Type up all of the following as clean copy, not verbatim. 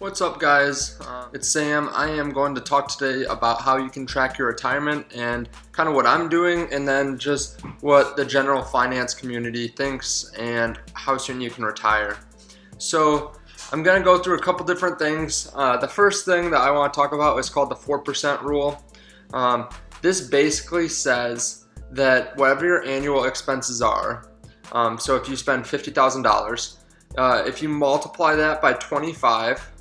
What's up, guys? It's Sam. I am going to talk today about how you can track your retirement and kind of what I'm doing, and then just what the general finance community thinks and how soon you can retire. So I'm going to go through a couple different things. The first thing that I want to talk about is called the 4% rule. This basically says that whatever your annual expenses are, so if you spend $50,000, if you multiply that by 25,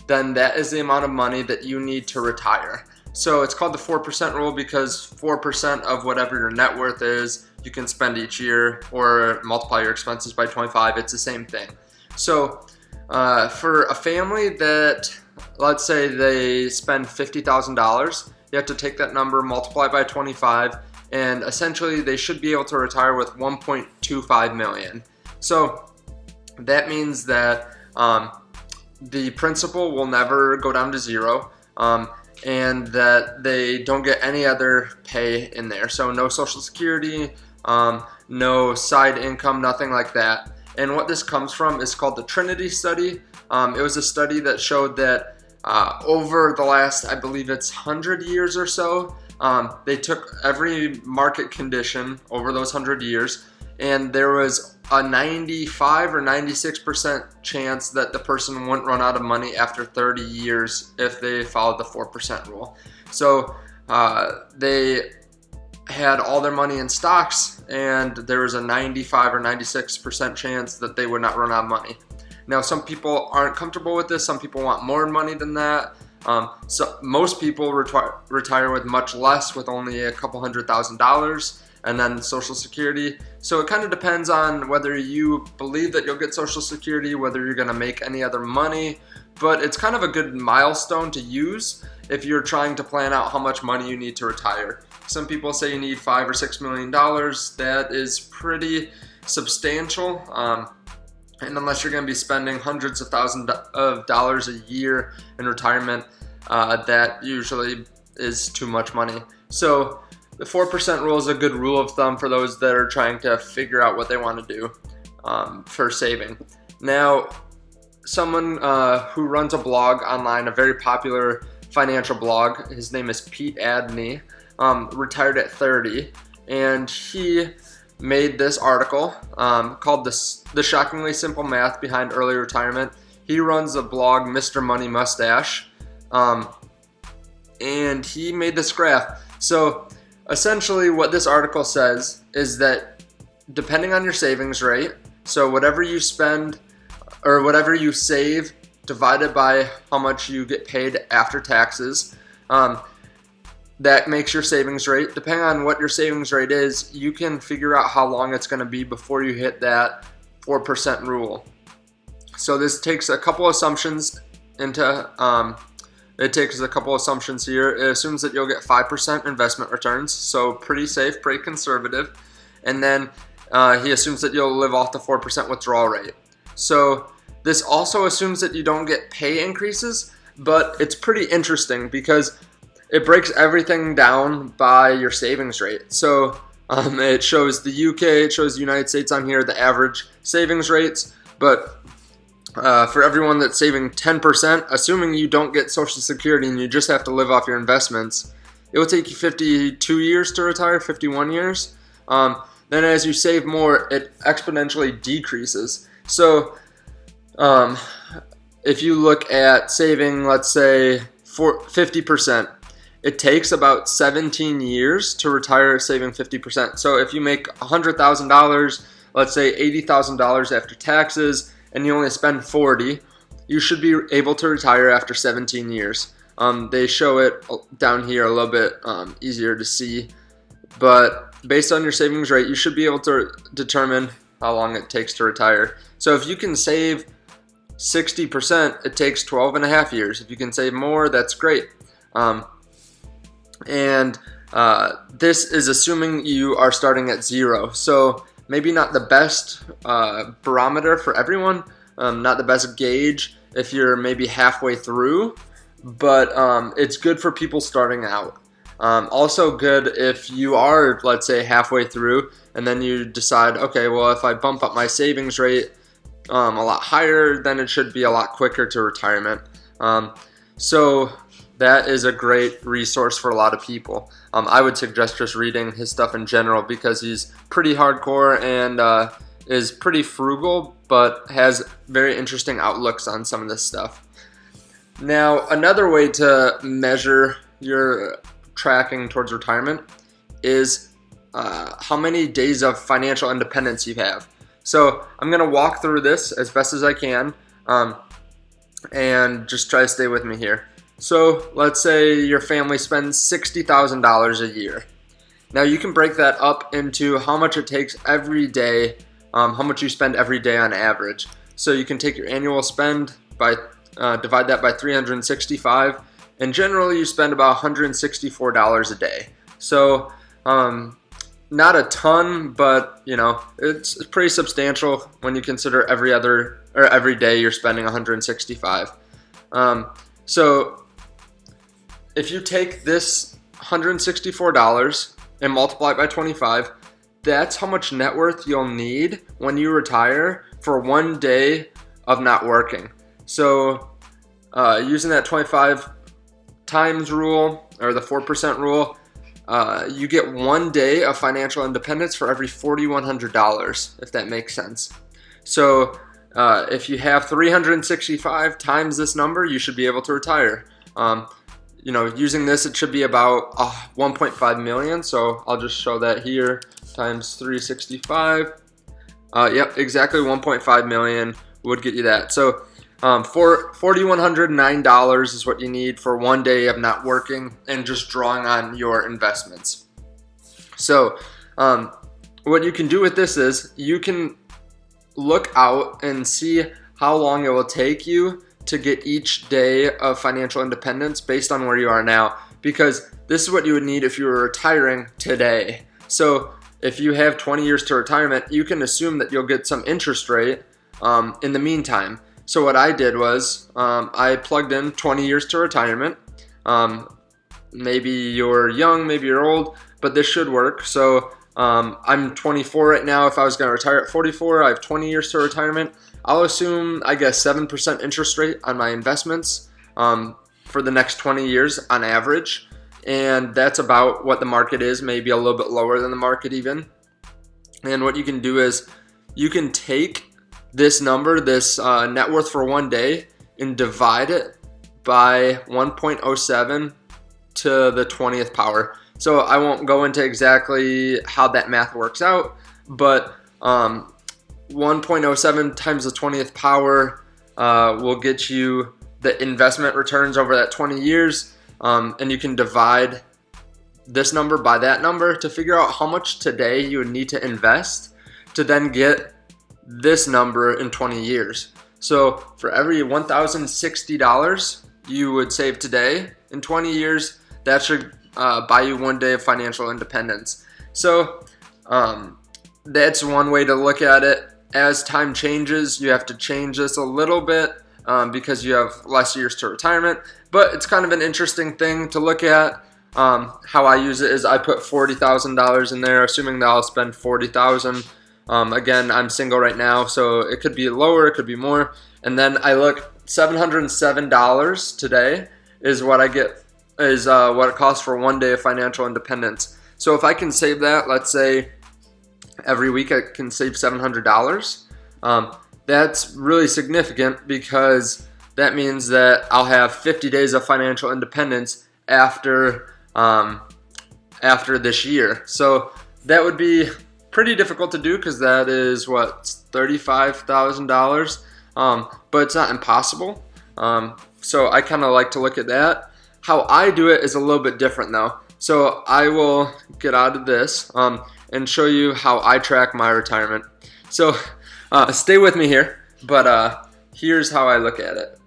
then that is the amount of money that you need to retire. So it's called the 4% rule because 4% of whatever your net worth is, you can spend each year, or multiply your expenses by 25. It's the same thing. So for a family that, let's say they spend $50,000, you have to take that number, multiply by 25, and essentially they should be able to retire with $1.25 million. So that means that the principal will never go down to zero, and that they don't get any other pay in there. So no Social Security, no side income, nothing like that. And what this comes from is called the Trinity study. It was a study that showed that over the last, I believe it's 100 years or so, they took every market condition over those 100 years, and there was a 95 or 96% chance that the person wouldn't run out of money after 30 years if they followed the 4% rule. So they had all their money in stocks, and there was a 95 or 96% chance that they would not run out of money. Now, some people aren't comfortable with this. Some people want more money than that. So most people retire with much less, with only a couple $100,000. And then Social Security. So it kind of depends on whether you believe that you'll get Social Security, whether you're going to make any other money, but it's kind of a good milestone to use if you're trying to plan out how much money you need to retire. Some people say you need $5 or $6 million. That is pretty substantial. And unless you're going to be spending hundreds of thousands of dollars a year in retirement, that usually is too much money. So the 4% rule is a good rule of thumb for those that are trying to figure out what they want to do for saving. Now, someone who runs a blog online, a very popular financial blog, his name is Pete Adney, retired at 30, and he made this article called The Shockingly Simple Math Behind Early Retirement. He runs the blog Mr. Money Mustache, and he made this graph. So essentially what this article says is that depending on your savings rate, so whatever you spend or whatever you save divided by how much you get paid after taxes, that makes your savings rate. Depending on what your savings rate is, you can figure out how long it's going to be before you hit that 4% rule. So this takes a couple assumptions into It takes a couple assumptions here. It assumes that you'll get 5% investment returns, so pretty safe, pretty conservative. And then he assumes that you'll live off the 4% withdrawal rate. So this also assumes that you don't get pay increases, but it's pretty interesting because it breaks everything down by your savings rate. So it shows the UK, it shows the United States on here, the average savings rates, but for everyone that's saving 10%, assuming you don't get Social Security and you just have to live off your investments, it will take you 52 years to retire, 51 years. Then as you save more, it exponentially decreases. So if you look at saving, let's say, 50%, it takes about 17 years to retire saving 50%. So if you make $100,000, let's say $80,000 after taxes, and you only spend 40, you should be able to retire after 17 years. They show it down here a little bit easier to see, but based on your savings rate, you should be able to determine how long it takes to retire. So if you can save 60%, it takes 12 and a half years. If you can save more, that's great. And this is assuming you are starting at zero. So maybe not the best barometer for everyone, not the best gauge if you're maybe halfway through, but it's good for people starting out. Also good if you are, let's say, halfway through and then you decide, okay, well, if I bump up my savings rate a lot higher, then it should be a lot quicker to retirement. So that is a great resource for a lot of people. I would suggest just reading his stuff in general because he's pretty hardcore and is pretty frugal, but has very interesting outlooks on some of this stuff. Now, another way to measure your tracking towards retirement is how many days of financial independence you have. So I'm going to walk through this as best as I can and just try to stay with me here. So let's say your family spends $60,000 a year. Now you can break that up into how much it takes every day, how much you spend every day on average. So you can take your annual spend by divide that by 365, and generally you spend about $164 a day. So not a ton, but it's pretty substantial when you consider every day you're spending 165. So if you take this $164 and multiply it by 25, that's how much net worth you'll need when you retire for one day of not working. So using that 25 times rule, or the 4% rule, you get 1 day of financial independence for every $4,100, if that makes sense. So if you have 365 times this number, you should be able to retire. Using this, it should be about 1.5 million. So I'll just show that here, times 365. Yep, exactly 1.5 million would get you that. So for $4,109 is what you need for 1 day of not working and just drawing on your investments. So what you can do with this is you can look out and see how long it will take you to get each day of financial independence based on where you are now, because this is what you would need if you were retiring today. So if you have 20 years to retirement, you can assume that you'll get some interest rate in the meantime. So what I did was I plugged in 20 years to retirement. Maybe you're young, maybe you're old, but this should work. So I'm 24 right now. If I was going to retire at 44, I have 20 years to retirement. I'll assume, I guess, 7% interest rate on my investments for the next 20 years on average. And that's about what the market is, maybe a little bit lower than the market even. And what you can do is you can take this number, this net worth for 1 day, and divide it by 1.07 to the 20th power. So I won't go into exactly how that math works out, but 1.07 times the 20th power will get you the investment returns over that 20 years. And you can divide this number by that number to figure out how much today you would need to invest to then get this number in 20 years. So for every $1,060 you would save today, in 20 years, that should buy you 1 day of financial independence. So that's one way to look at it. As time changes, you have to change this a little bit because you have less years to retirement. But it's kind of an interesting thing to look at. How I use it is I put $40,000 in there, assuming that I'll spend $40,000. Again, I'm single right now, so it could be lower, it could be more. And then I look, $707 today is what I get, is what it costs for 1 day of financial independence. So if I can save that, let's say every week I can save $700, that's really significant because that means that I'll have 50 days of financial independence after this year. So that would be pretty difficult to do because that is what, $35,000, but it's not impossible. So I kind of like to look at that. How I do it is a little bit different though. So I will get out of this and show you how I track my retirement. So stay with me here, but here's how I look at it.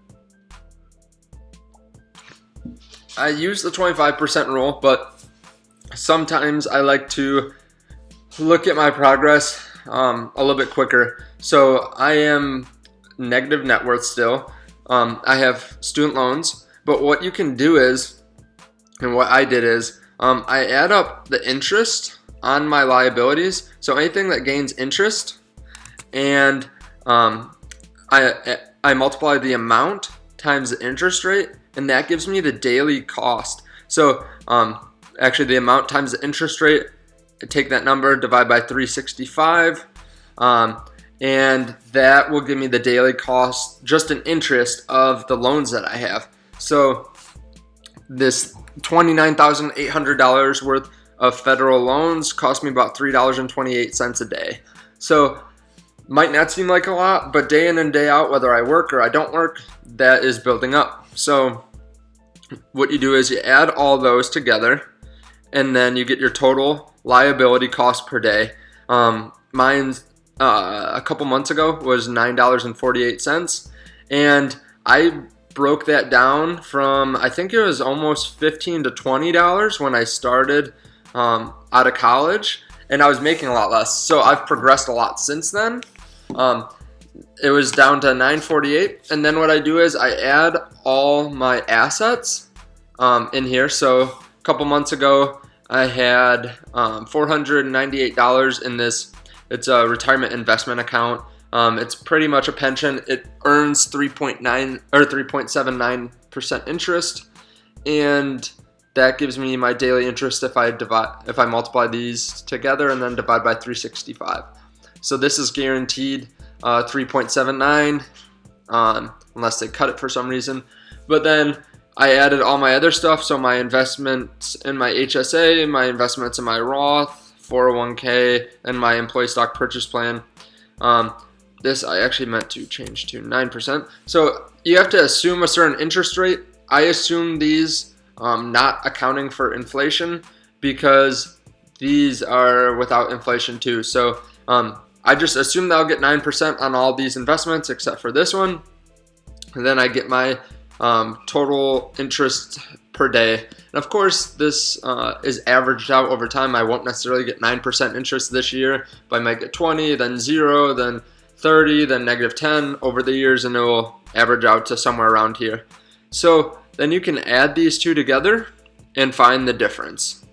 I use the 25% rule, but sometimes I like to look at my progress a little bit quicker. So I am negative net worth still. I have student loans, but what you can do is, and what I did is, I add up the interest on my liabilities. So anything that gains interest, and I multiply the amount times the interest rate, and that gives me the daily cost. So actually the amount times the interest rate, I take that number, divide by 365, and that will give me the daily cost just in interest of the loans that I have. So this $29,800 worth of federal loans cost me about $3.28 a day. So might not seem like a lot, but day in and day out, whether I work or I don't work, that is building up. So what you do is you add all those together, and then you get your total liability cost per day. Mine's a couple months ago was $9.48, and I broke that down from, I think it was almost $15 to $20 when I started out of college, and I was making a lot less. So I've progressed a lot since then. It was down to $9.48, and then what I do is I add all my assets in here. So a couple months ago, I had $498 in this. It's a retirement investment account. It's pretty much a pension. It earns 3.9 or 3.79% interest, and that gives me my daily interest if I multiply these together and then divide by 365. So this is guaranteed 3.79 unless they cut it for some reason. But then I added all my other stuff, so my investments in my HSA, my investments in my Roth, 401k, and my employee stock purchase plan. This I actually meant to change to 9%. So you have to assume a certain interest rate. I assume these not accounting for inflation, because these are without inflation too. So I just assume that I'll get 9% on all these investments except for this one. And then I get my total interest per day. And of course, this is averaged out over time. I won't necessarily get 9% interest this year, but I might get 20, then 0, then 30, then negative 10 over the years, and it will average out to somewhere around here. So then you can add these two together and find the difference.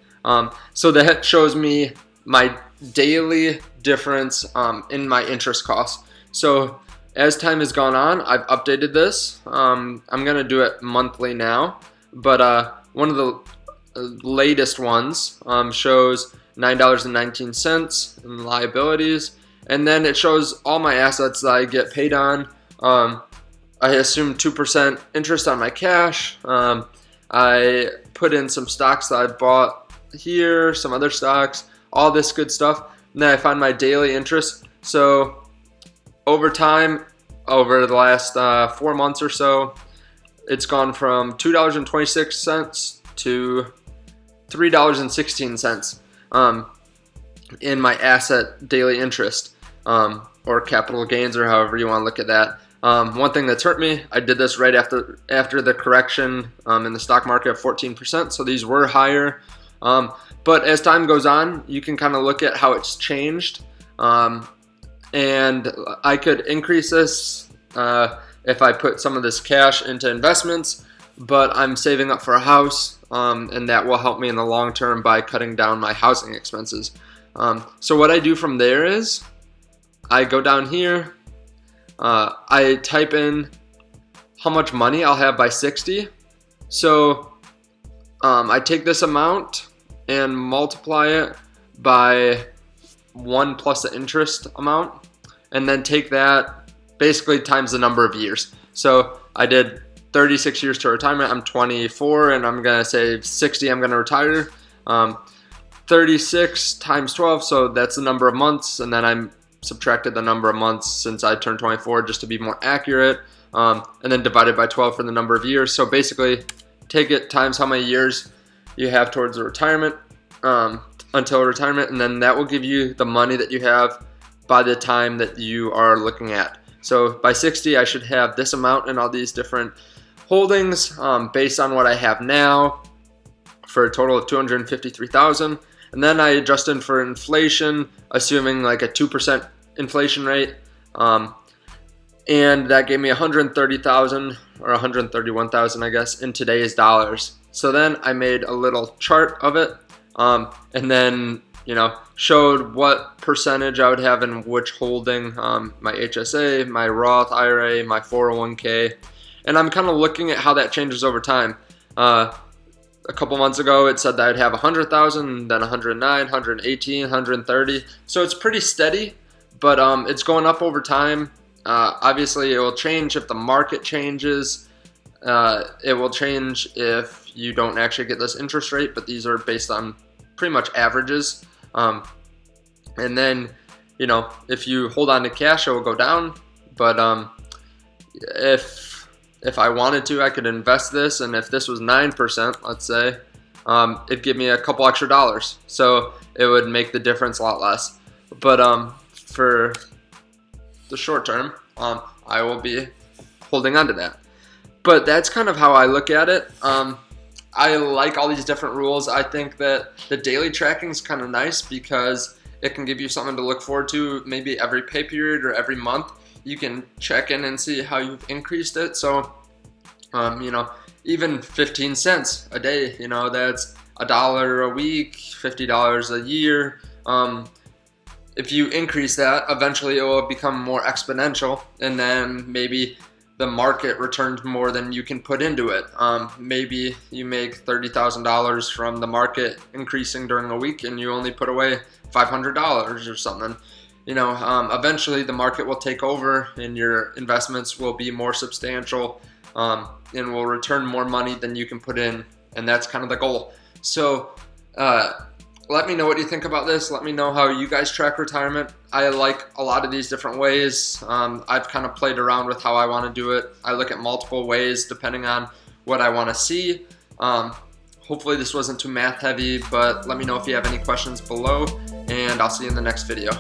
So that shows me my daily difference in my interest costs. So as time has gone on, I've updated this. I'm going to do it monthly now, but one of the latest ones shows $9.19 in liabilities, and then it shows all my assets that I get paid on. I assume 2% interest on my cash. I put in some stocks that I bought here, some other stocks, all this good stuff. And then I find my daily interest. So over time, over the last 4 months or so, it's gone from $2.26 to $3.16 in my asset daily interest, or capital gains, or however you want to look at that. One thing that's hurt me, I did this right after the correction in the stock market of 14%, so these were higher. But as time goes on, you can kind of look at how it's changed. And I could increase this if I put some of this cash into investments, but I'm saving up for a house, and that will help me in the long term by cutting down my housing expenses. So what I do from there is I go down here, I type in how much money I'll have by 60. So I take this amount and multiply it by 1 plus the interest amount, and then take that basically times the number of years. So I did 36 years to retirement. I'm 24, and I'm gonna say 60 I'm gonna retire. 36 times 12, so that's the number of months, and then I'm subtracted the number of months since I turned 24 just to be more accurate, and then divided by 12 for the number of years. So basically take it times how many years you have towards the retirement, until retirement, and then that will give you the money that you have by the time that you are looking at. So by 60, I should have this amount in all these different holdings, based on what I have now, for a total of $253,000. And then I adjusted for inflation, assuming like a 2% inflation rate, and that gave me $130,000 or $131,000, I guess, in today's dollars. So then I made a little chart of it, and then showed what percentage I would have in which holding, my HSA, my Roth IRA, my 401k, and I'm kind of looking at how that changes over time. A couple months ago, it said that I'd have 100,000, then 109, 118, 130. So it's pretty steady, but it's going up over time. Obviously, it will change if the market changes. It will change if you don't actually get this interest rate, but these are based on pretty much averages. And then, if you hold on to cash, it will go down. But if I wanted to, I could invest this, and if this was 9%, let's say, it'd give me a couple extra dollars. So it would make the difference a lot less. But for the short term, I will be holding on to that. But that's kind of how I look at it. I like all these different rules. I think that the daily tracking is kind of nice because it can give you something to look forward to maybe every pay period or every month. You can check in and see how you've increased it. So, even 15 cents a day, that's $1 a week, $50 a year. If you increase that, eventually it will become more exponential, and then maybe the market returns more than you can put into it. Maybe you make $30,000 from the market increasing during a week, and you only put away $500 or something. Eventually the market will take over and your investments will be more substantial, and will return more money than you can put in, and that's kind of the goal. So let me know what you think about this. Let me know how you guys track retirement. I like a lot of these different ways. I've kind of played around with how I want to do it. I look at multiple ways depending on what I want to see. Hopefully this wasn't too math heavy, but let me know if you have any questions below, and I'll see you in the next video.